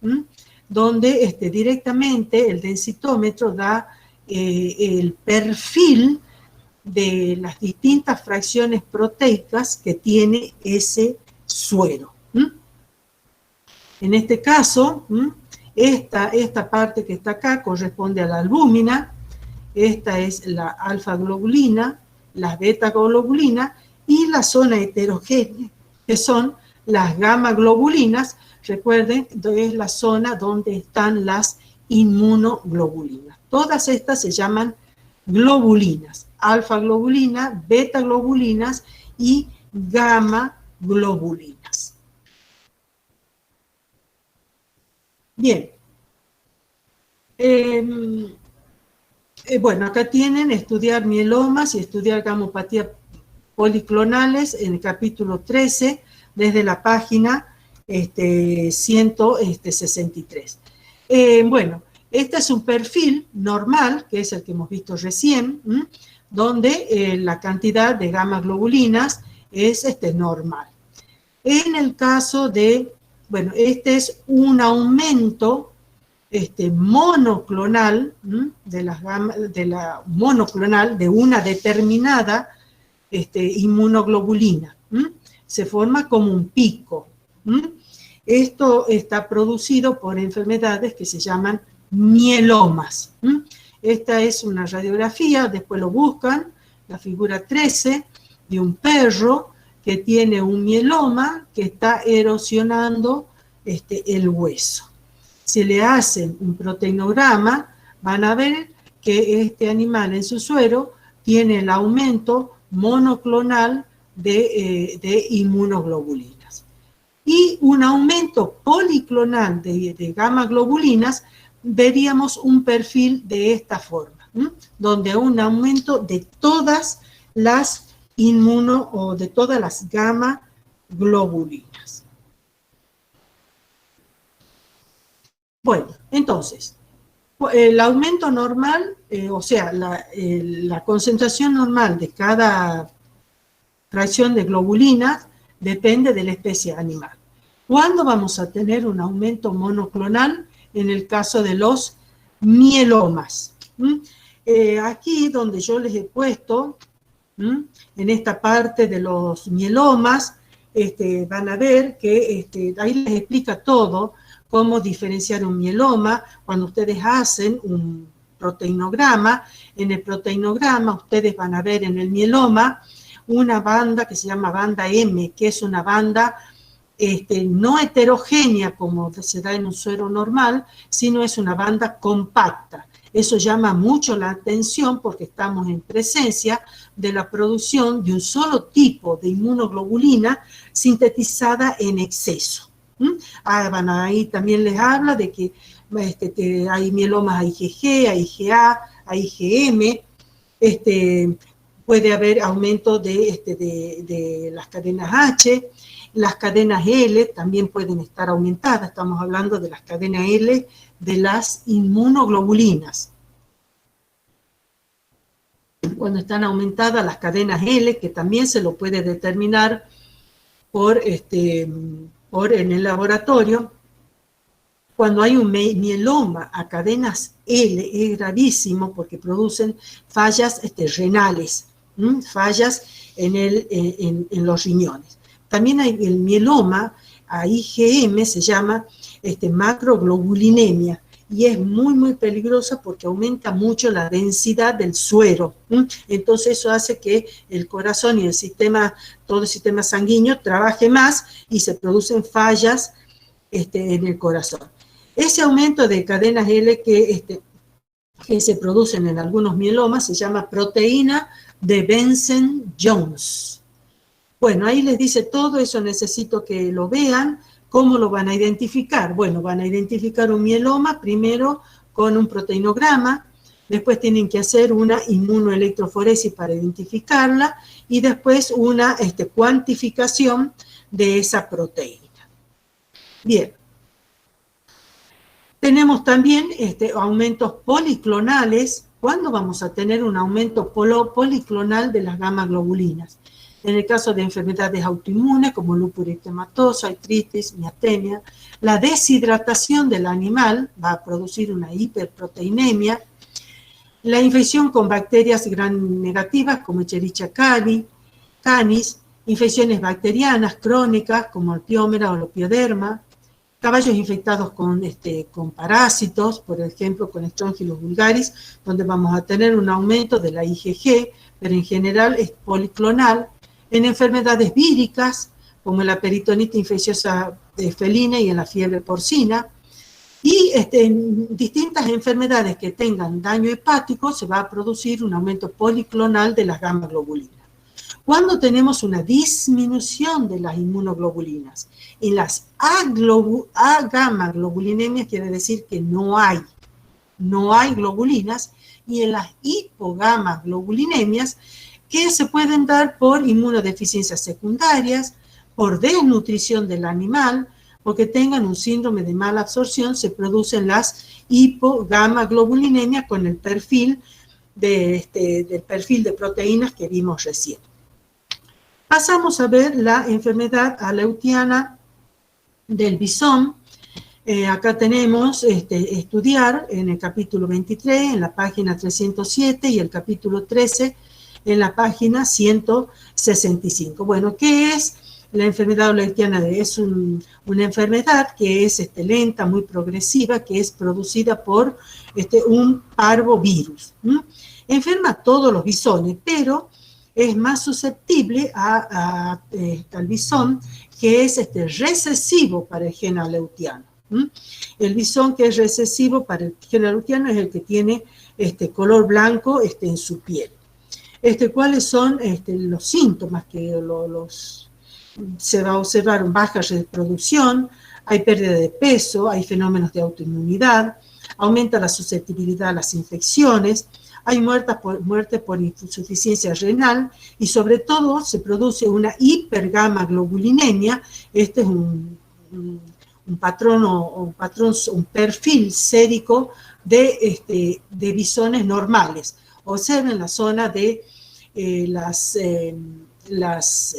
donde directamente el densitómetro da el perfil de las distintas fracciones proteicas que tiene ese suero. En este caso, esta parte que está acá corresponde a la albúmina, esta es la alfa-globulina, la beta-globulina y la zona heterogénea, que son las gamma-globulinas. Recuerden, es la zona donde están las inmunoglobulinas. Todas estas se llaman globulinas, alfa-globulina, beta-globulinas y gamma-globulinas. Bien. Bueno, acá tienen estudiar mielomas y estudiar gamopatías policlonales en el capítulo 13, desde la página 163. Bueno, este es un perfil normal, que es el que hemos visto recién, donde la cantidad de gamma globulinas es normal. En el caso de, bueno, este es un aumento monoclonal, de la monoclonal de una determinada inmunoglobulina. Se forma como un pico. Esto está producido por enfermedades que se llaman mielomas. Esta es una radiografía, después lo buscan, la figura 13 de un perro que tiene un mieloma que está erosionando el hueso. Si le hacen un proteinograma, van a ver que este animal en su suero tiene el aumento monoclonal de inmunoglobulinas. Y un aumento policlonal de gamma globulinas, veríamos un perfil de esta forma, donde un aumento de todas las de todas las gamma globulinas. Bueno, entonces, el aumento normal, o sea, la concentración normal de cada fracción de globulinas depende de la especie animal. ¿Cuándo vamos a tener un aumento monoclonal? En el caso de los mielomas. Aquí donde yo les he puesto, en esta parte de los mielomas, van a ver que ahí les explica todo, cómo diferenciar un mieloma. Cuando ustedes hacen un proteinograma, en el proteinograma ustedes van a ver en el mieloma una banda que se llama banda M, que es una banda no heterogénea como se da en un suero normal, sino es una banda compacta. Eso llama mucho la atención porque estamos en presencia de la producción de un solo tipo de inmunoglobulina sintetizada en exceso. Bueno, ahí también les habla de que hay mielomas IgG, IgA, IgM, puede haber aumento de las cadenas H, las cadenas L también pueden estar aumentadas, estamos hablando de las cadenas L de las inmunoglobulinas. Cuando están aumentadas las cadenas L, que también se lo puede determinar por en el laboratorio, cuando hay un mieloma a cadenas L es gravísimo porque producen fallas renales, fallas en los riñones. También hay el mieloma a IgM, se llama macroglobulinemia, y es muy, muy peligrosa porque aumenta mucho la densidad del suero. Entonces eso hace que el corazón y todo el sistema sanguíneo trabaje más y se producen fallas en el corazón. Ese aumento de cadenas L que se producen en algunos mielomas se llama proteína de Benson-Jones. Bueno, ahí les dice todo eso, necesito que lo vean. ¿Cómo lo van a identificar? Bueno, van a identificar un mieloma primero con un proteinograma, después tienen que hacer una inmunoelectroforesis para identificarla y después una cuantificación de esa proteína. Bien. Tenemos también aumentos policlonales. ¿Cuándo vamos a tener un aumento policlonal de las gamma-globulinas? En el caso de enfermedades autoinmunes como lúpus eritematoso, artritis, miastenia, la deshidratación del animal va a producir una hiperproteinemia, la infección con bacterias gram negativas como Escherichia canis, infecciones bacterianas crónicas como el piómera o el opioderma, caballos infectados con parásitos, por ejemplo con Strongylos vulgaris, donde vamos a tener un aumento de la IgG, pero en general es policlonal. En enfermedades víricas, como la peritonitis infecciosa felina y en la fiebre porcina, y en distintas enfermedades que tengan daño hepático se va a producir un aumento policlonal de las gamma-globulinas. ¿Cuándo tenemos una disminución de las inmunoglobulinas? En las A-gamma-globulinemias quiere decir que no hay globulinas, y en las hipogamma-globulinemias que se pueden dar por inmunodeficiencias secundarias, por desnutrición del animal, porque tengan un síndrome de mala absorción, se producen las hipogamma-globulinemias con el perfil del perfil de proteínas que vimos recién. Pasamos a ver la enfermedad aleutiana del bisón. Acá tenemos estudiar en el capítulo 23, en la página 307, y el capítulo 13, en la página 165. Bueno, ¿qué es la enfermedad aleutiana? Es una enfermedad que es lenta, muy progresiva, que es producida por un parvovirus. Enferma a todos los bisones, pero es más susceptible al bisón que es recesivo para el gen aleutiano. El bisón que es recesivo para el gen aleutiano es el que tiene color blanco en su piel. ¿Cuáles son los síntomas que se va a observar? Baja reproducción, hay pérdida de peso, hay fenómenos de autoinmunidad, aumenta la susceptibilidad a las infecciones, hay muerte por insuficiencia renal y sobre todo se produce una hipergamma-globulinemia. Este es un perfil sérico de bisones normales. Observen la zona de las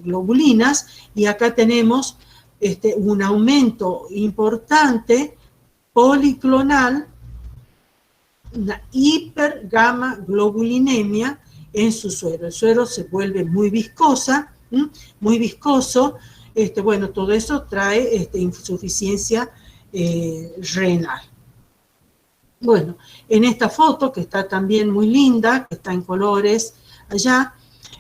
globulinas, y acá tenemos un aumento importante policlonal, una hipergamma-globulinemia en su suero. El suero se vuelve muy viscoso. Bueno, todo eso trae insuficiencia renal. Bueno, en esta foto, que está también muy linda, que está en colores allá,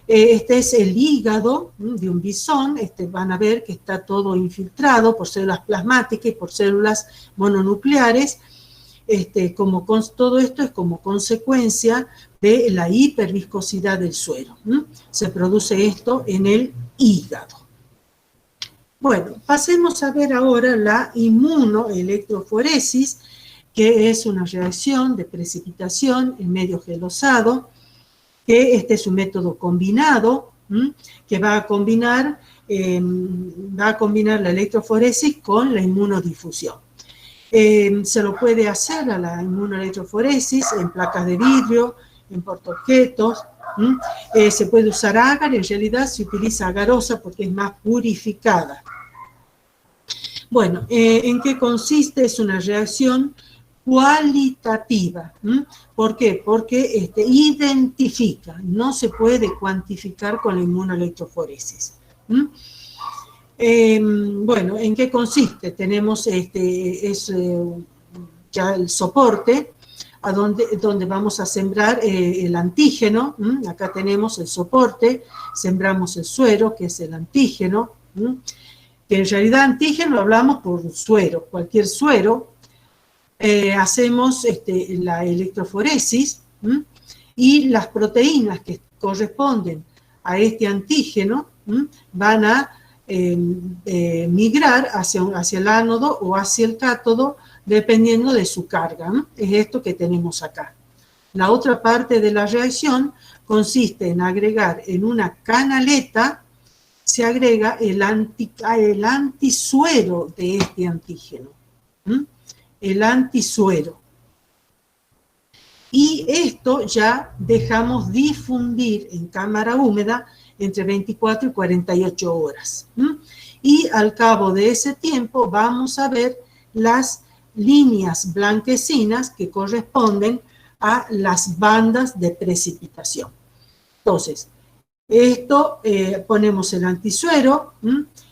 este es el hígado de un bisón. Van a ver que está todo infiltrado por células plasmáticas y por células mononucleares. todo esto es como consecuencia de la hiperviscosidad del suero. Se produce esto en el hígado. Bueno, pasemos a ver ahora la inmunoelectroforesis, que es una reacción de precipitación en medio gelosado, que este es un método combinado, que va a combinar la electroforesis con la inmunodifusión. Se lo puede hacer a la inmunoelectroforesis en placas de vidrio, en portaobjetos. Se puede usar agar, en realidad se utiliza agarosa porque es más purificada. Bueno, ¿en qué consiste? Es una reacción cualitativa. ¿Por qué? Porque identifica, no se puede cuantificar con la inmunoelectroforesis. Bueno, ¿en qué consiste? Tenemos ya el soporte, donde vamos a sembrar el antígeno. Acá tenemos el soporte, sembramos el suero, que es el antígeno, que en realidad antígeno hablamos por suero, cualquier suero. Hacemos la electroforesis, y las proteínas que corresponden a este antígeno van a migrar hacia el ánodo o hacia el cátodo, dependiendo de su carga. Es esto que tenemos acá. La otra parte de la reacción consiste en agregar en una canaleta, se agrega el antisuero de este antígeno. El antisuero. Y esto ya dejamos difundir en cámara húmeda entre 24 y 48 horas. Y al cabo de ese tiempo vamos a ver las líneas blanquecinas que corresponden a las bandas de precipitación. Entonces, ponemos el antisuero,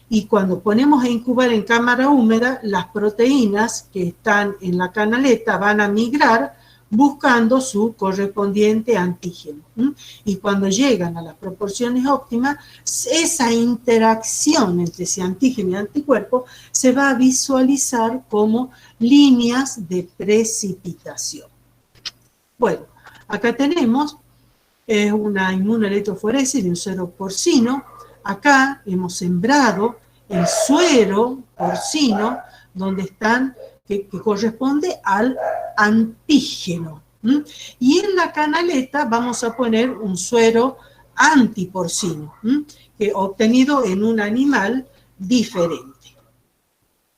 y cuando ponemos a incubar en cámara húmeda, las proteínas que están en la canaleta van a migrar buscando su correspondiente antígeno. Y cuando llegan a las proporciones óptimas, esa interacción entre ese antígeno y anticuerpo se va a visualizar como líneas de precipitación. Bueno, acá tenemos una inmunoelectroforesis de un suero porcino. Acá hemos sembrado el suero porcino, que corresponde al antígeno. Y en la canaleta vamos a poner un suero antiporcino, obtenido en un animal diferente.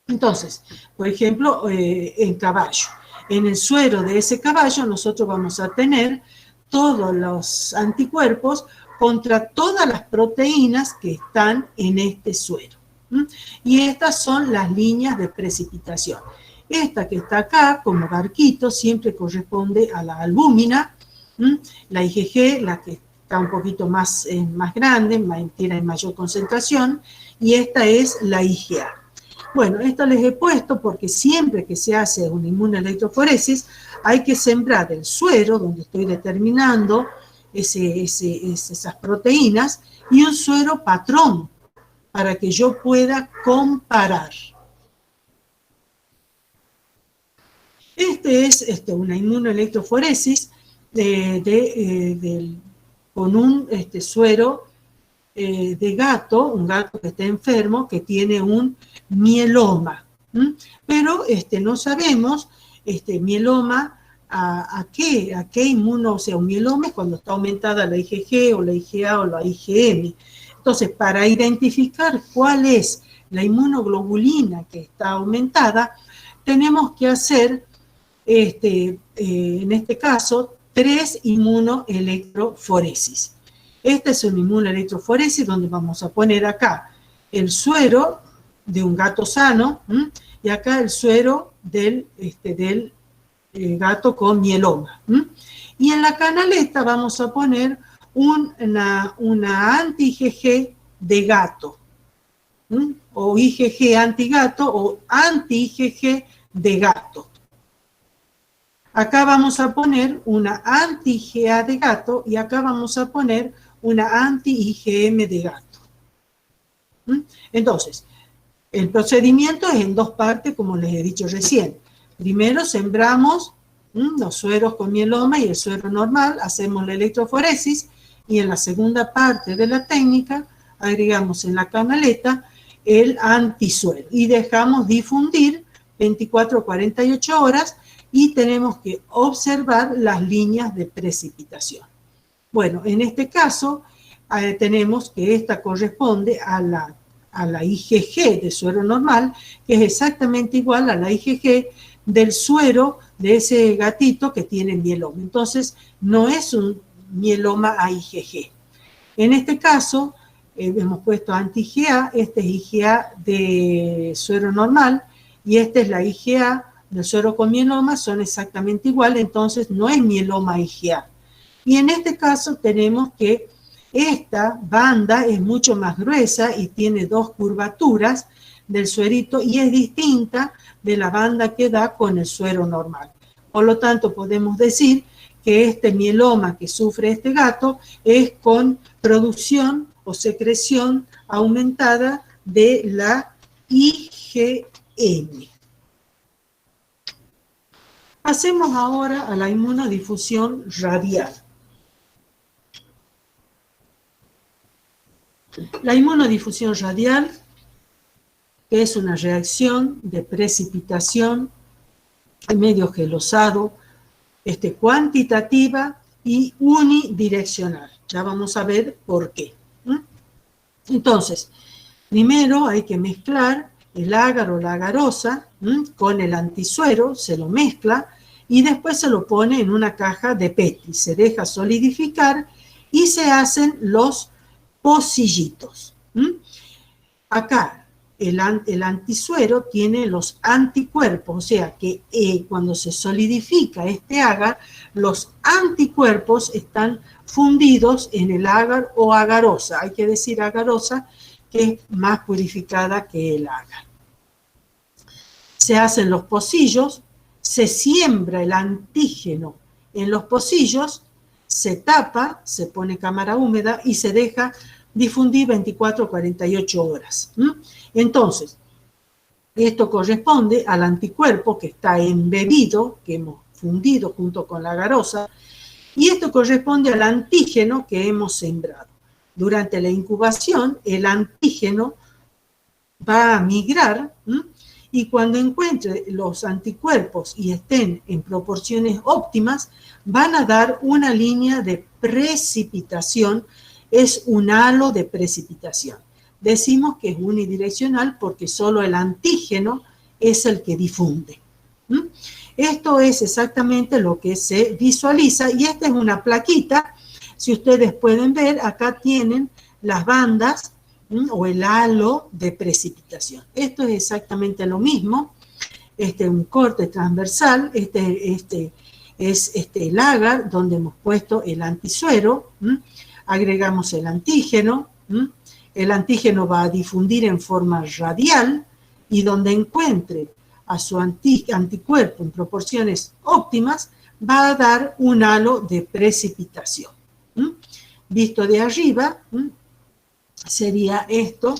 Entonces, por ejemplo, en caballo. En el suero de ese caballo nosotros vamos a tener todos los anticuerpos contra todas las proteínas que están en este suero. Y estas son las líneas de precipitación. Esta que está acá, como barquito, siempre corresponde a la albúmina. La IgG, la que está un poquito más grande, tiene mayor concentración, y esta es la IgA. Bueno, esto les he puesto porque siempre que se hace una inmunoelectroforesis hay que sembrar el suero, donde estoy determinando esas proteínas, y un suero patrón, para que yo pueda comparar. Es una inmunoelectroforesis con un suero de gato, un gato que está enfermo, que tiene un mieloma. Pero no sabemos, mieloma, ¿a qué inmuno? O sea, un mieloma es cuando está aumentada la IgG o la IgA o la IgM. Entonces, para identificar cuál es la inmunoglobulina que está aumentada, tenemos que hacer, en este caso, 3 inmunoelectroforesis. Esta es una inmunoelectroforesis donde vamos a poner acá el suero de un gato sano, y acá el suero del gato con mieloma. Y en la canaleta vamos a poner una anti-IgG de gato, o IgG antigato o anti-IgG de gato. Acá vamos a poner una anti-IgA de gato y acá vamos a poner una anti-IgM de gato. Entonces, el procedimiento es en 2 partes, como les he dicho recién. Primero sembramos los sueros con mieloma y el suero normal, hacemos la electroforesis y en la segunda parte de la técnica agregamos en la canaleta el antisuero y dejamos difundir 24 o 48 horas y tenemos que observar las líneas de precipitación. Bueno, en este caso tenemos que esta corresponde a la IgG de suero normal, que es exactamente igual a la IgG del suero de ese gatito que tiene mieloma. Entonces, no es un mieloma a IgG. En este caso, hemos puesto anti-IgA, este es IgA de suero normal, y esta es la IgA del suero con mieloma, son exactamente iguales, entonces no es mieloma IgA. Y en este caso tenemos que esta banda es mucho más gruesa y tiene dos curvaturas del suerito y es distinta de la banda que da con el suero normal. Por lo tanto, podemos decir que este mieloma que sufre este gato es con producción o secreción aumentada de la IgM. Pasemos ahora a la inmunodifusión radial. La inmunodifusión radial, que es una reacción de precipitación en medio gelosado, cuantitativa y unidireccional. Ya vamos a ver por qué. Entonces, primero hay que mezclar el agar o la agarosa con el antisuero, se lo mezcla y después se lo pone en una caja de Petri, se deja solidificar y se hacen los pocillitos. Acá el antisuero tiene los anticuerpos, o sea que cuando se solidifica este agar, los anticuerpos están fundidos en el agar o agarosa. Hay que decir agarosa, que es más purificada que el agar. Se hacen los pocillos, se siembra el antígeno en los pocillos, se tapa, se pone cámara húmeda y se deja difundir 24 o 48 horas. Entonces, esto corresponde al anticuerpo que está embebido, que hemos fundido junto con la agarosa, y esto corresponde al antígeno que hemos sembrado. Durante la incubación, el antígeno va a migrar y cuando encuentre los anticuerpos y estén en proporciones óptimas, van a dar una línea de precipitación, es un halo de precipitación. Decimos que es unidireccional porque solo el antígeno es el que difunde. Esto es exactamente lo que se visualiza y esta es una plaquita. Si ustedes pueden ver, acá tienen las bandas o el halo de precipitación. Esto es exactamente lo mismo. Este es un corte transversal, este es el agar donde hemos puesto el antisuero, agregamos el antígeno va a difundir en forma radial y donde encuentre a su anticuerpo en proporciones óptimas, va a dar un halo de precipitación. Visto de arriba, sería esto.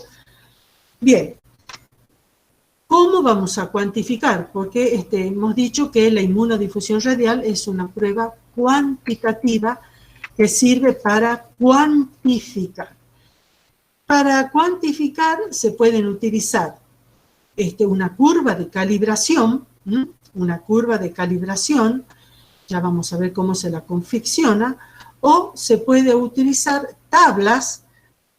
Bien, ¿cómo vamos a cuantificar? Porque hemos dicho que la inmunodifusión radial es una prueba cuantitativa que sirve para cuantificar. Para cuantificar se pueden utilizar una curva de calibración, ya vamos a ver cómo se la confecciona, o se puede utilizar tablas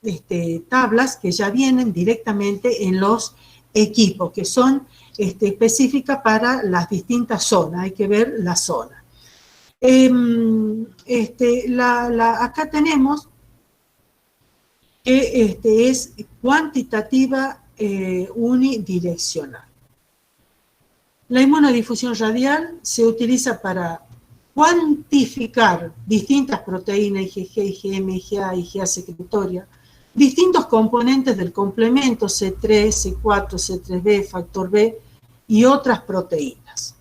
que ya vienen directamente en los equipos, que son específicas para las distintas zonas, hay que ver la zona. Acá tenemos que es cuantitativa unidireccional. La inmunodifusión radial se utiliza para cuantificar distintas proteínas, IgG, IgM, IgA, IgA secretoria, distintos componentes del complemento C3, C4, C3b, factor B y otras proteínas.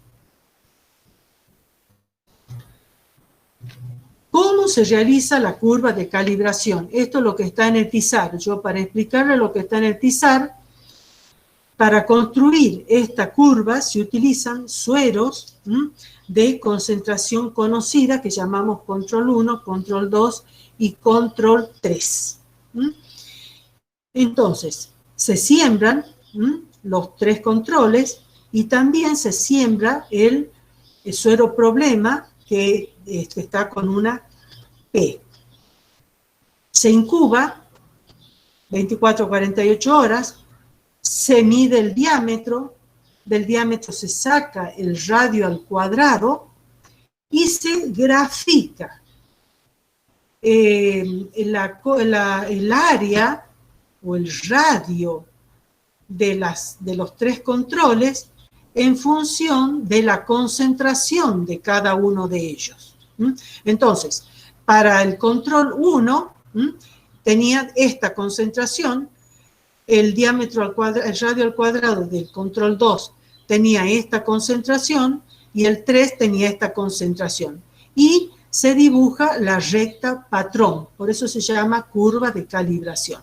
¿Cómo se realiza la curva de calibración? Esto es lo que está en el TISAR. Yo para explicarle lo que está en el TISAR, Para construir esta curva se utilizan sueros de concentración conocida que llamamos control 1, control 2 y control 3. Entonces, se siembran los tres controles y también se siembra el suero problema que está con una P. Se incuba 24 a 48 horas, se mide el diámetro, del diámetro se saca el radio al cuadrado y se grafica el área o el radio de los tres controles en función de la concentración de cada uno de ellos. Entonces, para el control 1 tenía esta concentración, el diámetro al cuadrado, el radio al cuadrado del control 2 tenía esta concentración y el 3 tenía esta concentración. Y se dibuja la recta patrón, por eso se llama curva de calibración.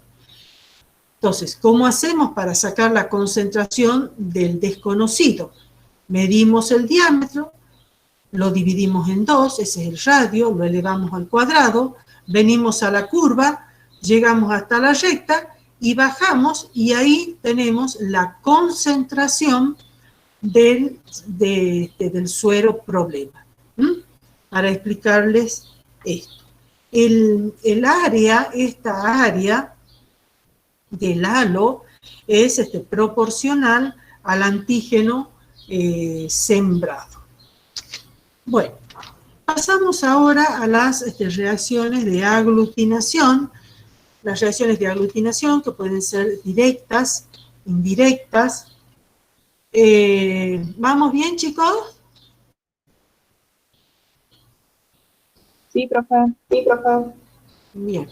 Entonces, ¿cómo hacemos para sacar la concentración del desconocido? Medimos el diámetro, lo dividimos en 2, ese es el radio, lo elevamos al cuadrado, venimos a la curva, llegamos hasta la recta y bajamos y ahí tenemos la concentración del suero problema. Para explicarles esto. Esta área del halo es proporcional al antígeno sembrado. Bueno, pasamos ahora a las reacciones de aglutinación. Las reacciones de aglutinación que pueden ser directas, indirectas. ¿Vamos bien, chicos?
Sí, profe. Sí, profe.
Bien.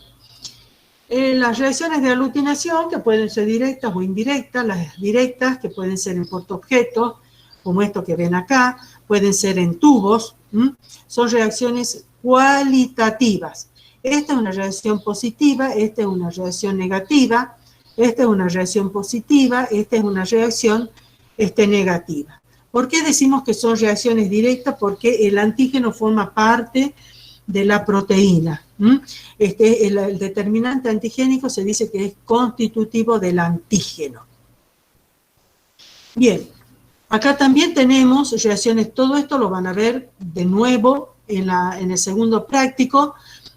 Las reacciones de aglutinación que pueden ser directas o indirectas, las directas que pueden ser en portaobjetos, como esto que ven acá, pueden ser en tubos, son reacciones cualitativas. Esta es una reacción positiva, esta es una reacción negativa, esta es una reacción positiva, esta es una reacción negativa. ¿Por qué decimos que son reacciones directas? Porque el antígeno forma parte de la proteína. El determinante antigénico se dice que es constitutivo del antígeno. Bien, acá también tenemos reacciones, todo esto lo van a ver de nuevo en el segundo práctico.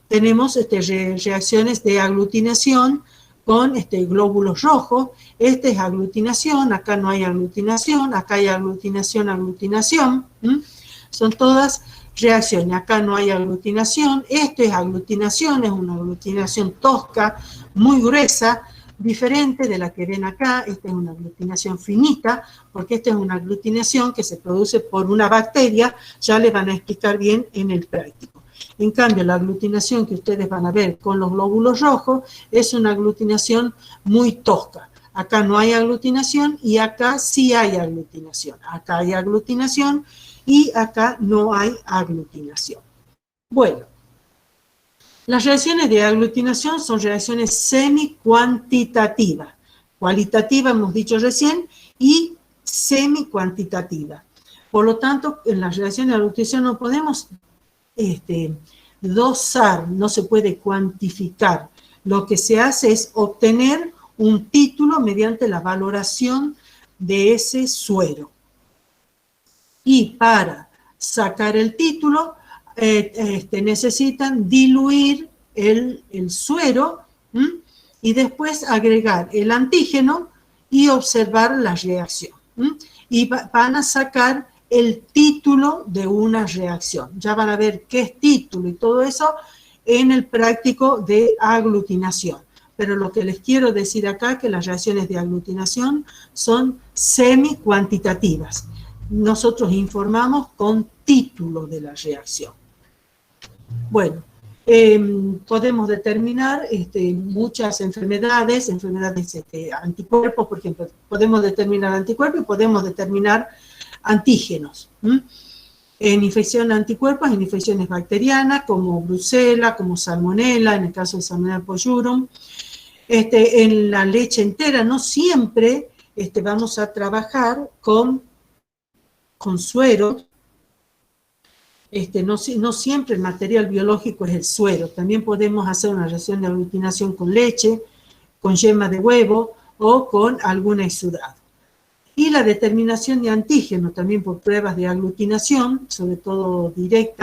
Tenemos reacciones de aglutinación con glóbulos rojos. Esta es aglutinación, acá no hay aglutinación, acá hay aglutinación, aglutinación. Son todas reacciones, acá no hay aglutinación. Esto es aglutinación, es una aglutinación tosca, muy gruesa, diferente de la que ven acá. Esta es una aglutinación finita, porque esta es una aglutinación que se produce por una bacteria, ya les van a explicar bien en el práctico. En cambio, la aglutinación que ustedes van a ver con los glóbulos rojos es una aglutinación muy tosca. Acá no hay aglutinación y acá sí hay aglutinación. Acá hay aglutinación y acá no hay aglutinación. Bueno, las reacciones de aglutinación son reacciones semi-cuantitativas. Cualitativa hemos dicho recién y semi-cuantitativa. Por lo tanto, en las reacciones de aglutinación no podemos dosar, no se puede cuantificar. Lo que se hace es obtener un título mediante la valoración de ese suero. Y para sacar el título necesitan diluir el suero y después agregar el antígeno y observar la reacción. Y van a sacar el título de una reacción. Ya van a ver qué es título y todo eso en el práctico de aglutinación. Pero lo que les quiero decir acá es que las reacciones de aglutinación son semi-cuantitativas. Nosotros informamos con título de la reacción. Bueno, podemos determinar muchas enfermedades anticuerpos, por ejemplo, podemos determinar anticuerpos y podemos determinar antígenos. En infección anticuerpos, en infecciones bacterianas, como brucela, como salmonella, en el caso de Salmonella botulinum. En la leche entera, no siempre vamos a trabajar con suero. No siempre el material biológico es el suero. También podemos hacer una reacción de aglutinación con leche, con yema de huevo o con algún exudado. Y la determinación de antígeno también por pruebas de aglutinación, sobre todo directa,